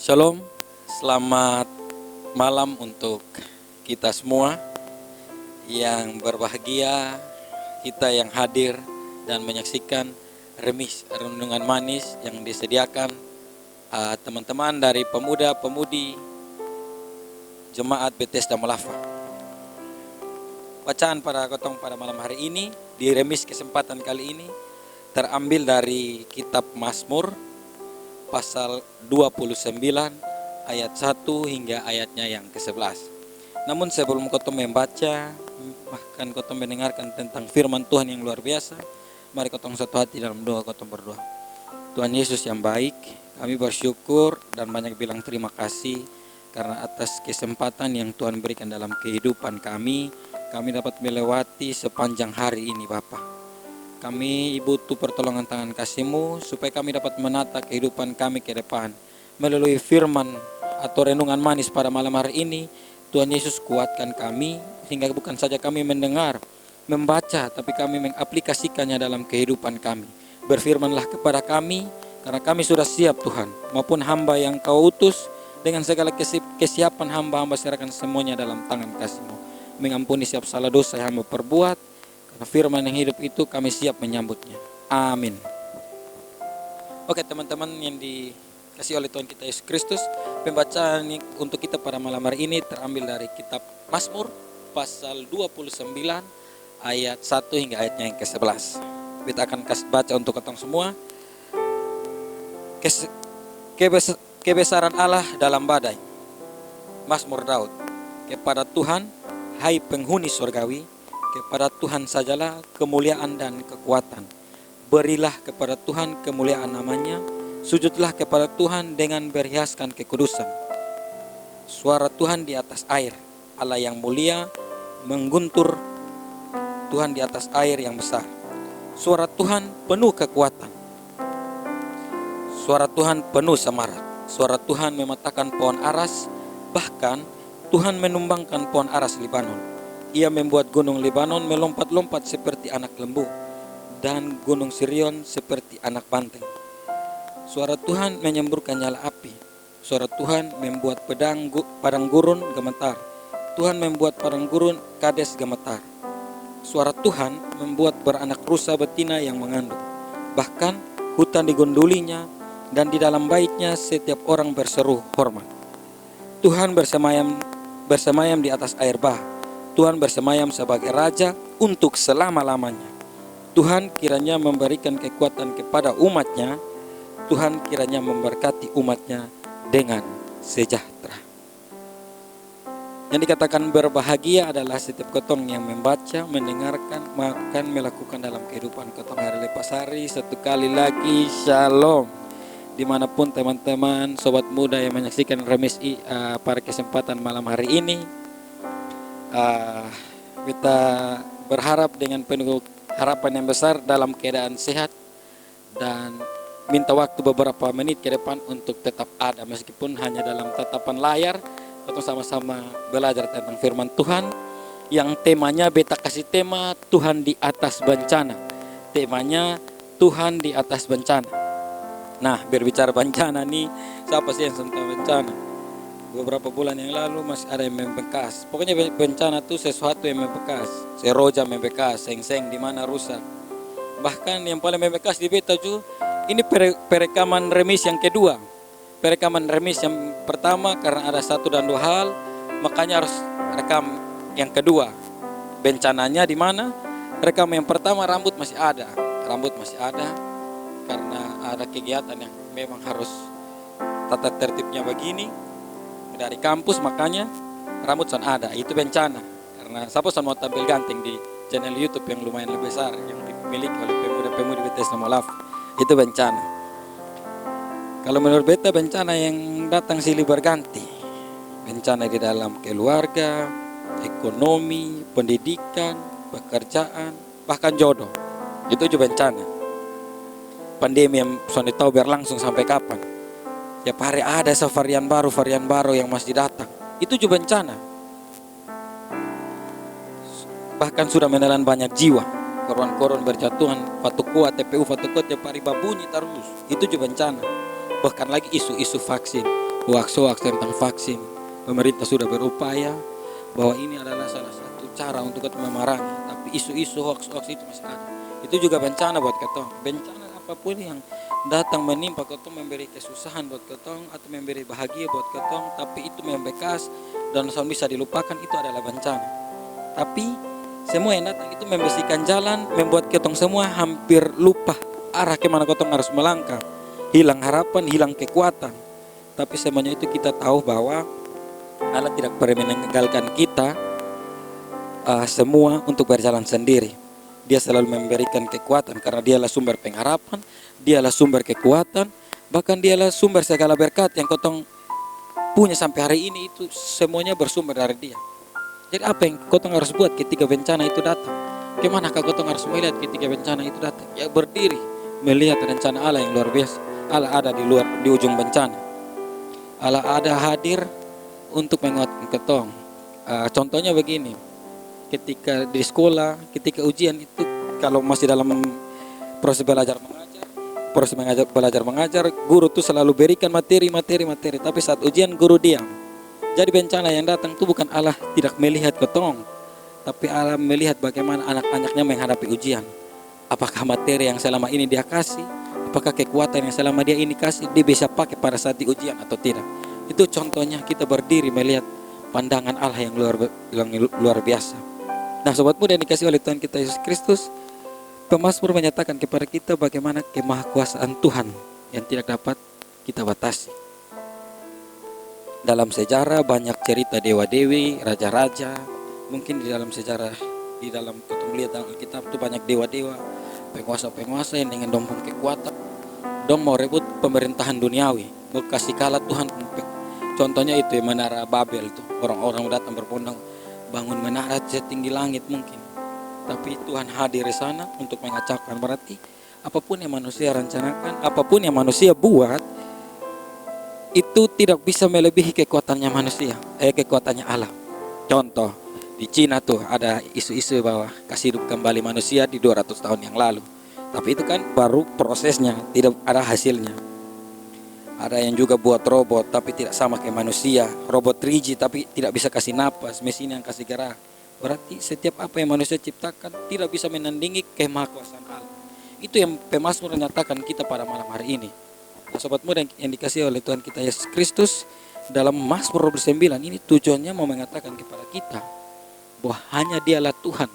Shalom, selamat malam untuk kita semua yang berbahagia, kita yang hadir dan menyaksikan remis renungan manis yang disediakan teman-teman dari pemuda-pemudi Jemaat Bethesda Melafa. Bacaan pada malam hari ini di remis kesempatan kali ini terambil dari kitab Mazmur pasal 29 ayat 1 hingga ayatnya yang ke-11. Namun sebelum kotong membaca, bahkan kotong mendengarkan tentang firman Tuhan yang luar biasa, mari kotong satu hati dalam doa, kotong berdoa. Tuhan Yesus yang baik, kami bersyukur dan banyak bilang terima kasih karena atas kesempatan yang Tuhan berikan dalam kehidupan kami dapat melewati sepanjang hari ini Bapa. Kami butuh pertolongan tangan kasih-Mu supaya kami dapat menata kehidupan kami ke depan. Melalui firman atau renungan manis pada malam hari ini, Tuhan Yesus kuatkan kami sehingga bukan saja kami mendengar, membaca, tapi kami mengaplikasikannya dalam kehidupan kami. Berfirmanlah kepada kami, karena kami sudah siap Tuhan, maupun hamba yang Kau utus, dengan segala kesiapan hamba-hamba serahkan semuanya dalam tangan kasih-Mu. Mengampuni setiap salah dosa yang hamba perbuat, karena firman yang hidup itu kami siap menyambutnya. Amin. Oke teman-teman yang dikasih oleh Tuhan kita Yesus Kristus, pembacaan untuk kita pada malam hari ini terambil dari kitab Mazmur pasal 29 ayat 1 hingga ayatnya yang ke-11. Kita akan baca untuk ketong semua. Kebesaran Allah dalam badai. Mazmur Daud. Kepada Tuhan, hai penghuni surgawi, kepada Tuhan sajalah kemuliaan dan kekuatan. Berilah kepada Tuhan kemuliaan namanya, sujudlah kepada Tuhan dengan berhiaskan kekudusan. Suara Tuhan di atas air, Allah yang mulia mengguntur, Tuhan di atas air yang besar. Suara Tuhan penuh kekuatan, suara Tuhan penuh semarak. Suara Tuhan mematahkan pohon aras, bahkan Tuhan menumbangkan pohon aras Libanon. Ia membuat gunung Libanon melompat-lompat seperti anak lembu, dan gunung Sirion seperti anak banteng. Suara Tuhan menyemburkan nyala api. Suara Tuhan membuat padang gurun gemetar. Tuhan membuat padang gurun Kades gemetar. Suara Tuhan membuat beranak rusa betina yang mengandung. Bahkan hutan digundulinya, dan di dalam baitnya setiap orang berseru hormat. Tuhan bersemayam di atas air bah. Tuhan bersemayam sebagai Raja untuk selama-lamanya. Tuhan kiranya memberikan kekuatan kepada umatnya. Tuhan kiranya memberkati umatnya dengan sejahtera. Yang dikatakan berbahagia adalah setiap kotong yang membaca, mendengarkan, makan, melakukan dalam kehidupan kotong hari lepas hari. Satu kali lagi, shalom. Dimanapun teman-teman, sobat muda yang menyaksikan remis pada kesempatan malam hari ini. Kita berharap dengan penuh harapan yang besar dalam keadaan sehat dan minta waktu beberapa menit ke depan untuk tetap ada meskipun hanya dalam tatapan layar. Kita sama-sama belajar tentang firman Tuhan yang temanya beta kasih tema Tuhan di atas bencana. Temanya Tuhan di atas bencana. Nah, berbicara bencana nih, siapa sih yang tentang bencana? Beberapa bulan yang lalu masih ada yang membekas. Pokoknya bencana itu sesuatu yang membekas. Seroja membekas, seng-seng di mana rusak. Bahkan yang paling membekas di beta juga, ini perekaman remis yang kedua. Perekaman remis yang pertama karena ada satu dan dua hal, makanya harus rekam yang kedua. Bencananya di mana? Rekam yang pertama rambut masih ada karena ada kegiatan yang memang harus tata tertibnya begini. Dari kampus makanya rambut san ada, itu bencana karena siapa san mau tampil ganteng di channel YouTube yang lumayan lebih besar yang dimiliki oleh pemuda betes nama laf. Itu bencana. Kalau menurut beta bencana yang datang silih berganti. Bencana di dalam keluarga, ekonomi, pendidikan, pekerjaan, bahkan jodoh. Itu juga bencana. Pandemi yang sudah tahu berlangsung sampai kapan. Tiap hari ada varian baru yang masih datang. Itu juga bencana. Bahkan sudah menelan banyak jiwa. Korban-korban berjatuhan, Fatukua, TPU, Fatukua tiap hari babunyi terus. Itu juga bencana. Bahkan lagi isu-isu vaksin, hoax-hoax tentang vaksin. Pemerintah sudah berupaya bahwa ini adalah salah satu cara untuk kita memerangi. Tapi isu-isu hoax-hoax itu masih ada. Itu juga bencana buat kita. Bencana apapun yang datang menimpa ketong, memberi kesusahan buat ketong atau memberi bahagia buat ketong, tapi itu membekas dan bisa dilupakan, itu adalah bencana. Tapi semua yang datang itu membersihkan jalan, membuat ketong semua hampir lupa arah kemana ketong harus melangkah. Hilang harapan, hilang kekuatan. Tapi semuanya itu kita tahu bahwa Allah tidak pernah meninggalkan kita semua untuk berjalan sendiri. Dia selalu memberikan kekuatan karena dialah sumber pengharapan, dialah sumber kekuatan, bahkan dialah sumber segala berkat yang kotong punya sampai hari ini, itu semuanya bersumber dari dia. Jadi apa yang kotong harus buat ketika bencana itu datang? Kemana kotong harus melihat ketika bencana itu datang? Ya berdiri, melihat rencana Allah yang luar biasa. Allah ada di ujung bencana. Allah ada hadir untuk menguatkan ketong. Contohnya begini, ketika di sekolah, ketika ujian itu, kalau masih dalam proses belajar mengajar, guru tuh selalu berikan materi, tapi saat ujian guru diam. Jadi bencana yang datang itu bukan Allah tidak melihat ketong, tapi Allah melihat bagaimana anak-anaknya menghadapi ujian. Apakah materi yang selama ini dia kasih, apakah kekuatan yang selama dia ini kasih, dia bisa pakai pada saat di ujian atau tidak. Itu contohnya kita berdiri melihat pandangan Allah yang luar biasa. Nah, sobat muda yang dikasih oleh Tuhan kita Yesus Kristus, pemazmur menyatakan kepada kita bagaimana kemahakuasaan Tuhan yang tidak dapat kita batasi. Dalam sejarah banyak cerita dewa-dewi, raja-raja. Mungkin di dalam sejarah, di dalam kita melihat dalam Alkitab itu banyak dewa-dewa, penguasa-penguasa yang dengan dompet kekuatan, dong mau rebut pemerintahan duniawi, mau kasih kalah Tuhan. Contohnya itu menara Babel tuh, orang-orang datang berbondong bangun menara setinggi langit mungkin. Tapi Tuhan hadir di sana untuk mengacaukan. Berarti apapun yang manusia rencanakan, apapun yang manusia buat, itu tidak bisa melebihi kekuatannya manusia, kekuatannya Allah. Contoh, di Cina tuh ada isu-isu bahwa kasih hidup kembali manusia di 200 tahun yang lalu. Tapi itu kan baru prosesnya, tidak ada hasilnya. Ada yang juga buat robot tapi tidak sama kayak manusia, robot 3G tapi tidak bisa kasih napas, mesin yang kasih gerak. Berarti setiap apa yang manusia ciptakan tidak bisa menandingi kemahakuasaan Allah. Itu yang pemazmur menyatakan kita pada malam hari ini. Nah, sobat muda yang dikasih oleh Tuhan kita Yesus Kristus, dalam Mazmur 29 ini tujuannya mau mengatakan kepada kita bahwa hanya Dialah Tuhan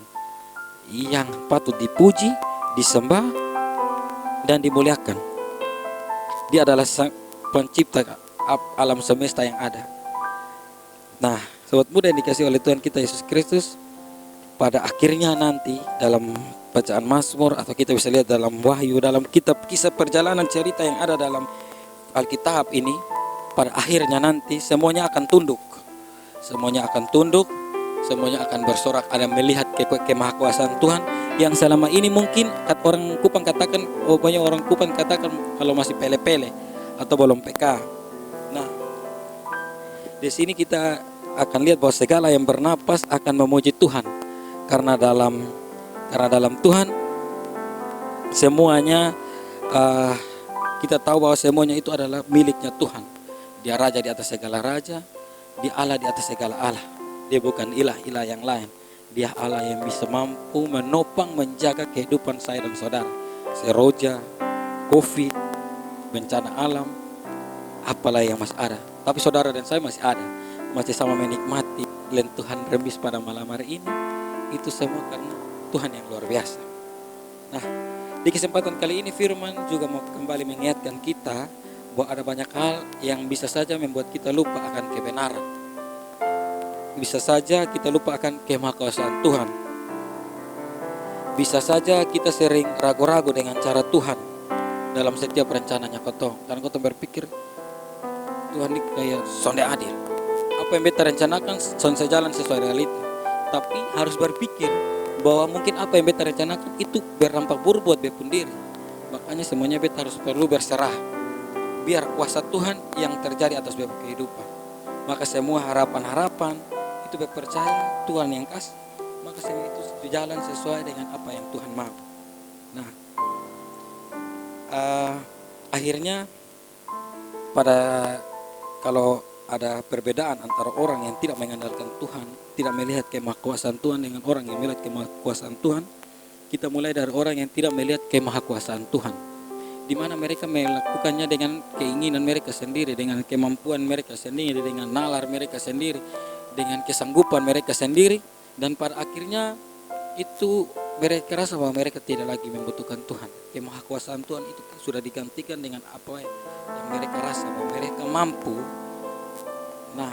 yang patut dipuji, disembah, dan dimuliakan. Dia adalah sang pencipta alam semesta yang ada. Nah, sobat muda yang dikasih oleh Tuhan kita Yesus Kristus, pada akhirnya nanti dalam bacaan Mazmur atau kita bisa lihat dalam Wahyu, dalam kitab kisah perjalanan cerita yang ada dalam Alkitab ini, pada akhirnya nanti semuanya akan tunduk. Semuanya akan tunduk, semuanya akan bersorak, ada melihat kemahakuasaan Tuhan yang selama ini mungkin orang Kupang katakan, banyak orang Kupang katakan kalau masih pele-pele atau belum PK. Nah, di sini kita akan lihat bahwa segala yang bernapas akan memuji Tuhan. Karena dalam Tuhan semuanya, kita tahu bahwa semuanya itu adalah miliknya Tuhan. Dia raja di atas segala raja, dia Allah di atas segala Allah. Dia bukan ilah-ilah yang lain. Dia Allah yang bisa mampu menopang, menjaga kehidupan saya dan saudara. Seroja, COVID, bencana alam, apalah yang masih ada. Tapi saudara dan saya masih ada, masih sama menikmati lentuhan remis pada malam hari ini. Itu semua karena Tuhan yang luar biasa. Nah, di kesempatan kali ini firman juga mau kembali mengingatkan kita bahwa ada banyak hal yang bisa saja membuat kita lupa akan kebenaran. Bisa saja kita lupa akan kemahakuasaan Tuhan. Bisa saja kita sering ragu-ragu dengan cara Tuhan dalam setiap rencananya kotong. Karena kotong berpikir Tuhan ini kayak sonde adil. Apa yang beta rencanakan sonde jalan sesuai realita. Tapi harus berpikir bahwa mungkin apa yang beta rencanakan itu berdampak buruk buat beta sendiri. Makanya semuanya beta harus perlu berserah. Biar kuasa Tuhan yang terjadi atas beta kehidupan. Maka semua harapan-harapan itu beta percaya Tuhan yang kasih. Maka semua itu jalan sesuai dengan apa yang Tuhan mau. Nah, akhirnya kalau ada perbedaan antara orang yang tidak mengandalkan Tuhan, tidak melihat kemahakuasaan Tuhan dengan orang yang melihat kemahakuasaan Tuhan, kita mulai dari orang yang tidak melihat kemahakuasaan Tuhan, di mana mereka melakukannya dengan keinginan mereka sendiri, dengan kemampuan mereka sendiri, dengan nalar mereka sendiri, dengan kesanggupan mereka sendiri, dan pada akhirnya itu mereka rasa bahwa mereka tidak lagi membutuhkan Tuhan. Kemahakuasaan Tuhan itu sudah digantikan dengan apa yang mereka rasa bahwa mereka mampu. Nah,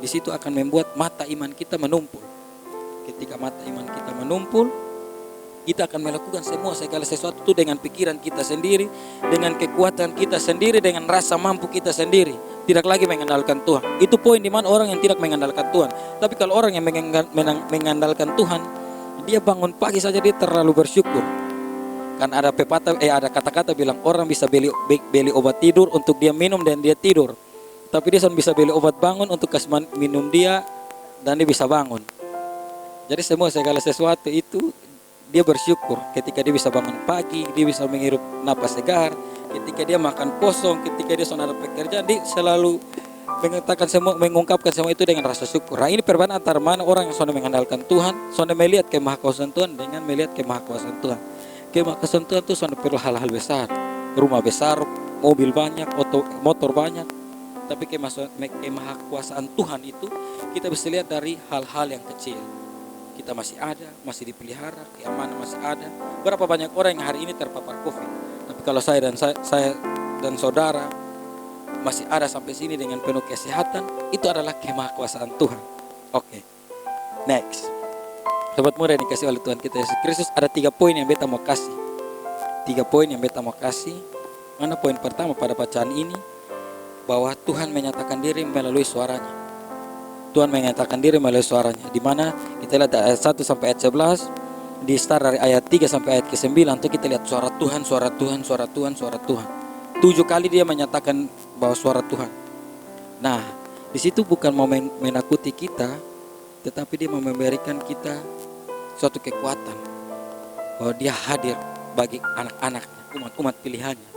di situ akan membuat mata iman kita menumpul. Ketika mata iman kita menumpul, kita akan melakukan semua segala sesuatu itu dengan pikiran kita sendiri, dengan kekuatan kita sendiri, dengan rasa mampu kita sendiri. Tidak lagi mengandalkan Tuhan. Itu poin di mana orang yang tidak mengandalkan Tuhan. Tapi kalau orang yang mengandalkan Tuhan, dia bangun pagi saja dia terlalu bersyukur. Kan ada ada kata-kata bilang orang bisa beli obat tidur untuk dia minum dan dia tidur. Tapi dia bisa beli obat bangun untuk kasih minum dia dan dia bisa bangun. Jadi semua segala sesuatu itu dia bersyukur ketika dia bisa bangun pagi, dia bisa menghirup napas segar, ketika dia makan kosong, ketika dia sudah ada pekerjaan, dia selalu mengungkapkan semua itu dengan rasa syukur. Nah, ini perbedaan antara mana orang yang sudah mengandalkan Tuhan, sudah melihat kemahakuasaan Tuhan dengan melihat kemahakuasaan Tuhan. Kemahakuasaan Tuhan itu sudah perlu hal-hal besar, rumah besar, mobil banyak, motor banyak. Tapi kemahakuasaan Tuhan itu kita bisa lihat dari hal-hal yang kecil. Kita masih ada, masih dipelihara, keamanan masih ada. Berapa banyak orang yang hari ini terpapar COVID. Tapi kalau saya dan saudara masih ada sampai sini dengan penuh kesehatan, itu adalah kemahakuasaan Tuhan. Oke. Next. Sobat muda yang dikasih oleh Tuhan kita Yesus Kristus, ada 3 poin yang beta mau kasih. 3 poin yang beta mau kasih. Mana poin pertama pada bacaan ini? Bahwa Tuhan menyatakan diri melalui suaranya. Tuhan menyatakan diri melalui suaranya. Di mana kita lihat ayat 1 sampai ayat 11, di start dari ayat 3 sampai ayat ke-9, itu kita lihat suara Tuhan, suara Tuhan, suara Tuhan, suara Tuhan. 7 kali dia menyatakan bahwa suara Tuhan. Nah, di situ bukan mau menakuti kita, tetapi dia mau memberikan kita suatu kekuatan bahwa dia hadir bagi anak-anaknya, umat pilihannya.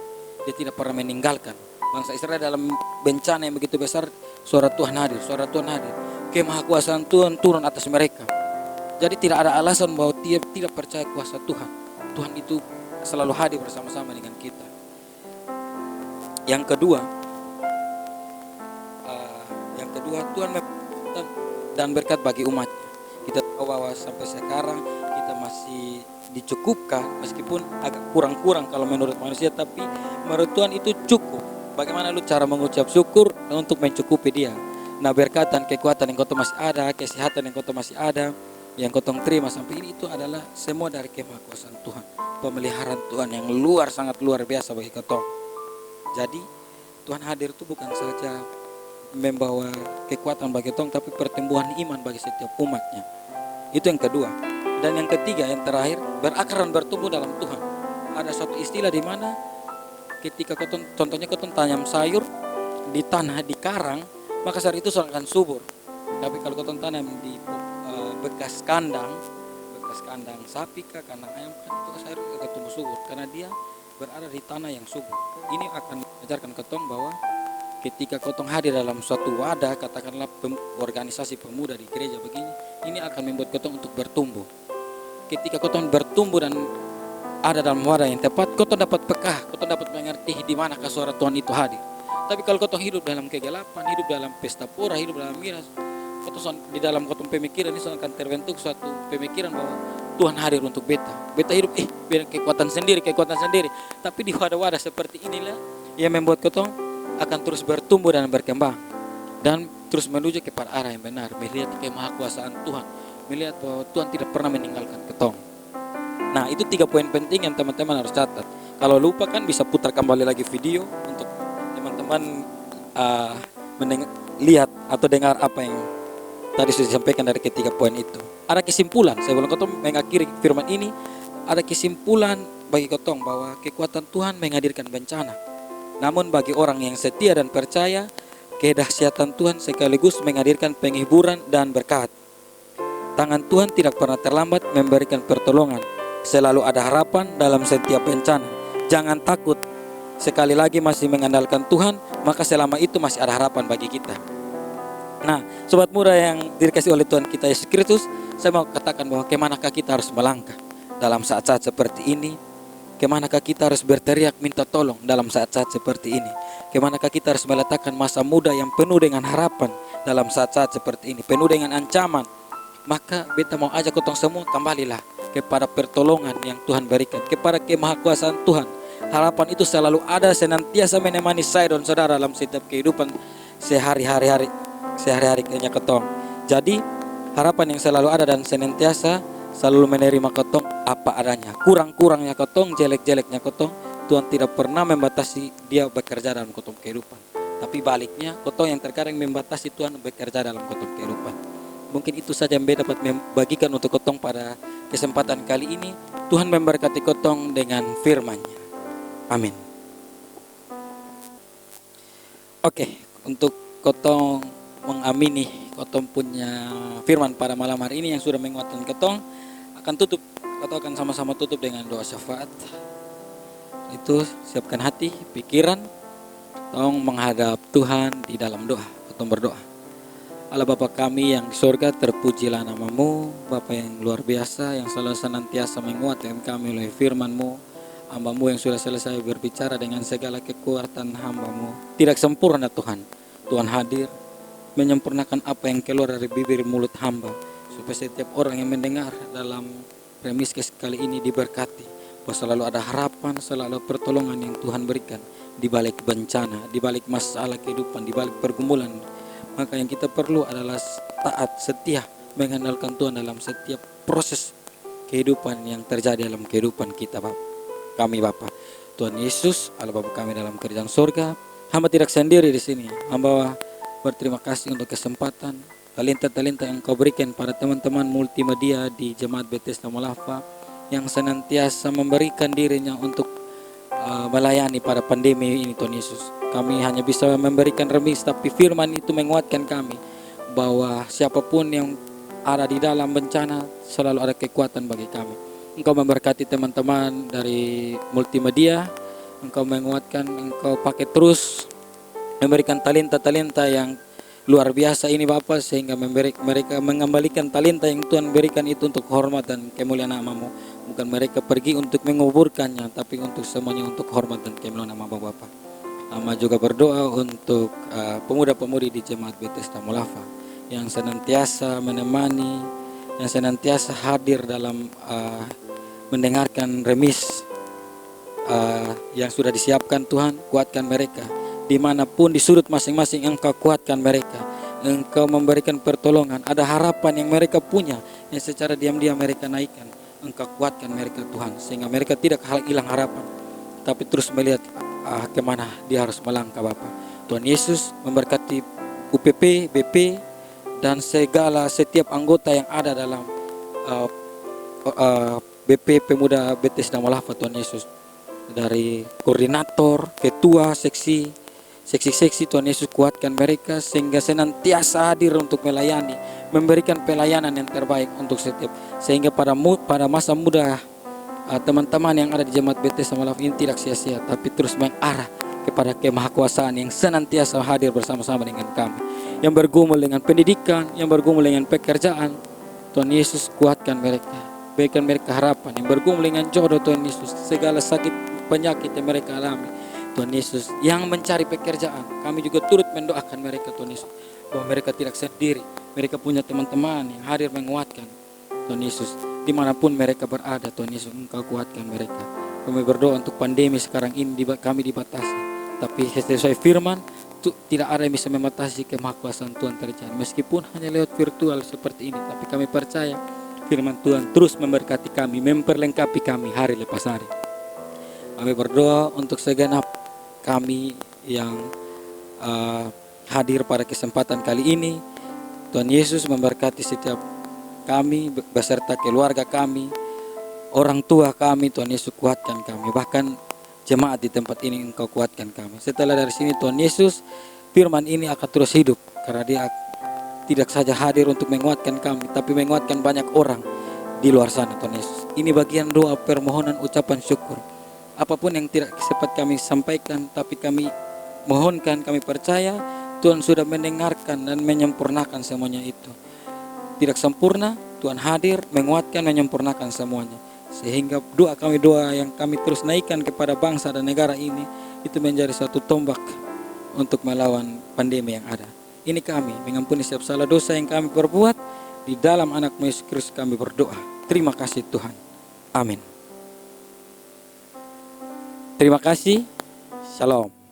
Dia tidak pernah meninggalkan bangsa Israel dalam bencana yang begitu besar. Suara Tuhan hadir, suara Tuhan hadir. Kemahakuasaan Tuhan turun atas mereka. Jadi tidak ada alasan bahwa dia tidak percaya kuasa Tuhan. Tuhan itu selalu hadir bersama-sama dengan kita. Yang kedua, Tuhan dan berkat bagi umatnya. Kita tahu bahwa sampai sekarang kita masih dicukupkan, meskipun agak kurang-kurang kalau menurut manusia, tapi menurut Tuhan itu cukup. Bagaimana lu cara mengucap syukur untuk mencukupi dia. Nah, berkat dan kekuatan yang kau masih ada, kesehatan yang kau masih ada, yang kau terima sampai ini, itu adalah semua dari kemahakuasaan Tuhan, pemeliharaan Tuhan yang sangat luar biasa bagi kau. Jadi Tuhan hadir itu bukan saja membawa kekuatan bagi tong, tapi pertumbuhan iman bagi setiap umatnya. Itu yang kedua. Dan yang ketiga, yang terakhir, berakar dan bertumbuh dalam Tuhan. Ada suatu istilah di mana ketika contohnya kau tanam sayur di tanah, di karang, maka sayur itu akan subur. Tapi kalau kau tanam di bekas kandang sapi, kandang ayam, itu sayur akan tumbuh subur karena dia berada di tanah yang subur. Ini akan mengajarkan ketong bahwa ketika kotong hadir dalam suatu wadah, katakanlah organisasi pemuda di gereja begini, ini akan membuat kotong untuk bertumbuh. Ketika kotong bertumbuh dan ada dalam wadah yang tepat, kotong dapat peka, kotong dapat mengerti di manakah suara Tuhan itu hadir. Tapi kalau kotong hidup dalam kegelapan, hidup dalam pesta pora, hidup dalam miras, di dalam kotong pemikiran ini akan terbentuk suatu pemikiran bahwa Tuhan hadir untuk beta. Beta hidup kekuatan sendiri. Tapi di wadah-wadah seperti inilah yang membuat kotong akan terus bertumbuh dan berkembang dan terus menuju kepada arah yang benar, melihat kemahakuasaan Tuhan, melihat bahwa Tuhan tidak pernah meninggalkan ketong. Nah, itu 3 poin penting yang teman-teman harus catat. Kalau lupa kan bisa putar kembali lagi video untuk teman-teman lihat atau dengar apa yang tadi sudah disampaikan dari ketiga poin itu. Ada kesimpulan, saya belum ketemu mengakhiri firman ini, ada kesimpulan bagi kotong bahwa kekuatan Tuhan menghadirkan bencana. Namun bagi orang yang setia dan percaya, kedahsyatan Tuhan sekaligus menghadirkan penghiburan dan berkat. Tangan Tuhan tidak pernah terlambat memberikan pertolongan. Selalu ada harapan dalam setiap bencana. Jangan takut. Sekali lagi masih mengandalkan Tuhan, maka selama itu masih ada harapan bagi kita. Nah, sobat muda yang dikasihi oleh Tuhan kita Yesus Kristus, saya mau katakan bahwa kemanakah kita harus melangkah dalam saat-saat seperti ini? Kemanakah kita harus berteriak minta tolong dalam saat-saat seperti ini? Kemanakah kita harus meletakkan masa muda yang penuh dengan harapan dalam saat-saat seperti ini, penuh dengan ancaman? Maka beta mau ajak kotong semua kembalilah kepada pertolongan yang Tuhan berikan, kepada kemahakuasaan Tuhan. Harapan itu selalu ada, senantiasa menemani saya dan saudara dalam setiap kehidupan sehari-hari kayaknya kotong. Jadi harapan yang selalu ada dan senantiasa selalu menerima kotong apa adanya. Kurang-kurangnya kotong, jelek-jeleknya kotong, Tuhan tidak pernah membatasi dia bekerja dalam kotong kehidupan. Tapi baliknya, kotong yang terkadang membatasi Tuhan bekerja dalam kotong kehidupan. Mungkin itu saja yang dapat membagikan untuk kotong pada kesempatan kali ini. Tuhan memberkati kotong dengan firman-Nya. Amin. Oke, untuk kotong mengamini kotong punya firman pada malam hari ini yang sudah menguatkan kotong, kotong akan sama-sama tutup dengan doa syafaat. Itu siapkan hati, pikiran, tolong menghadap Tuhan di dalam doa. Kotong berdoa. Allah Bapa kami yang di surga, terpujilah nama-Mu, Bapa yang luar biasa, yang selalu senantiasa menguatkan kami oleh firman-Mu. Hamba-Mu yang sudah selesai berbicara dengan segala kekuatan hamba-Mu. Tidak sempurna Tuhan. Tuhan hadir, menyempurnakan apa yang keluar dari bibir mulut hamba. Supaya setiap orang yang mendengar dalam remiskes kali ini diberkati. Bahwa selalu ada harapan, selalu pertolongan yang Tuhan berikan. Di balik bencana, di balik masalah kehidupan, di balik pergumulan. Maka yang kita perlu adalah taat, setia, mengandalkan Tuhan dalam setiap proses kehidupan yang terjadi dalam kehidupan kita, kami Bapa. Tuhan Yesus, Allah Bapa kami dalam kerajaan surga. Hamba tidak sendiri di sini. Hamba berterima kasih untuk kesempatan, talenta-talenta yang Kau berikan pada teman-teman multimedia di Jemaat Bethesda Malava yang senantiasa memberikan dirinya untuk melayani pada pandemi ini, Tuhan Yesus. Kami hanya bisa memberikan remis, tapi firman itu menguatkan kami bahwa siapapun yang ada di dalam bencana selalu ada kekuatan bagi kami. Engkau memberkati teman-teman dari multimedia, Engkau menguatkan, Engkau pakai terus memberikan talenta-talenta yang luar biasa ini Bapa, sehingga mereka mengembalikan talenta yang Tuhan berikan itu untuk hormat dan kemuliaan nama-Mu. Bukan mereka pergi untuk menguburkannya, tapi untuk semuanya untuk hormat dan kemuliaan nama Bapa. Ama juga berdoa untuk pemuda-pemudi di Jemaat Bethesda Malava yang senantiasa menemani, yang senantiasa hadir dalam mendengarkan remis yang sudah disiapkan. Tuhan, kuatkan mereka dimanapun di sudut masing-masing. Engkau kuatkan mereka, Engkau memberikan pertolongan. Ada harapan yang mereka punya yang secara diam-diam mereka naikkan. Engkau kuatkan mereka Tuhan, sehingga mereka tidak hilang harapan, tapi terus melihat kemana dia harus melangkah Bapa. Tuhan Yesus memberkati UPP, BP, dan setiap anggota yang ada dalam BP Pemuda Bethesda Malava, Tuhan Yesus. Dari koordinator, ketua, seksi, Tuhan Yesus kuatkan mereka sehingga senantiasa hadir untuk melayani, memberikan pelayanan yang terbaik untuk setiap, sehingga pada masa muda teman-teman yang ada di Jemaat Bethesda Malava ini tidak sia-sia, tapi terus mengarah kepada kemahakuasaan yang senantiasa hadir bersama-sama dengan kami, yang bergumul dengan pendidikan, yang bergumul dengan pekerjaan. Tuhan Yesus kuatkan mereka, berikan mereka harapan, yang bergumul dengan jodoh. Tuhan Yesus, segala sakit penyakit yang mereka alami, Tuhan Yesus, yang mencari pekerjaan, kami juga turut mendoakan mereka Tuhan Yesus, bahwa mereka tidak sendiri, mereka punya teman-teman yang hadir menguatkan. Tuhan Yesus, dimanapun mereka berada, Tuhan Yesus, Engkau kuatkan mereka. Kami berdoa untuk pandemi sekarang ini kami dibatasi, tapi sesuai firman, tidak ada yang bisa membatasi kemahakuasaan Tuhan terjadi. Meskipun hanya lewat virtual seperti ini, tapi kami percaya firman Tuhan terus memberkati kami, memperlengkapi kami hari lepas hari. Kami berdoa untuk segenap kami yang hadir pada kesempatan kali ini. Tuhan Yesus memberkati setiap kami beserta keluarga kami, orang tua kami. Tuhan Yesus kuatkan kami, bahkan jemaat di tempat ini Engkau kuatkan kami. Setelah dari sini Tuhan Yesus, firman ini akan terus hidup, karena dia tidak saja hadir untuk menguatkan kami, tapi menguatkan banyak orang di luar sana. Tuhan Yesus, ini bagian doa, permohonan, ucapan syukur. Apapun yang tidak sempat kami sampaikan, tapi kami mohonkan, kami percaya Tuhan sudah mendengarkan dan menyempurnakan semuanya itu. Tidak sempurna, Tuhan hadir, menguatkan, menyempurnakan semuanya. Sehingga doa kami, doa yang kami terus naikkan kepada bangsa dan negara ini, itu menjadi suatu tombak untuk melawan pandemi yang ada. Ini kami mengampuni setiap salah dosa yang kami perbuat. Di dalam anak-Mu Yesus Kristus kami berdoa. Terima kasih Tuhan. Amin. Terima kasih. Shalom.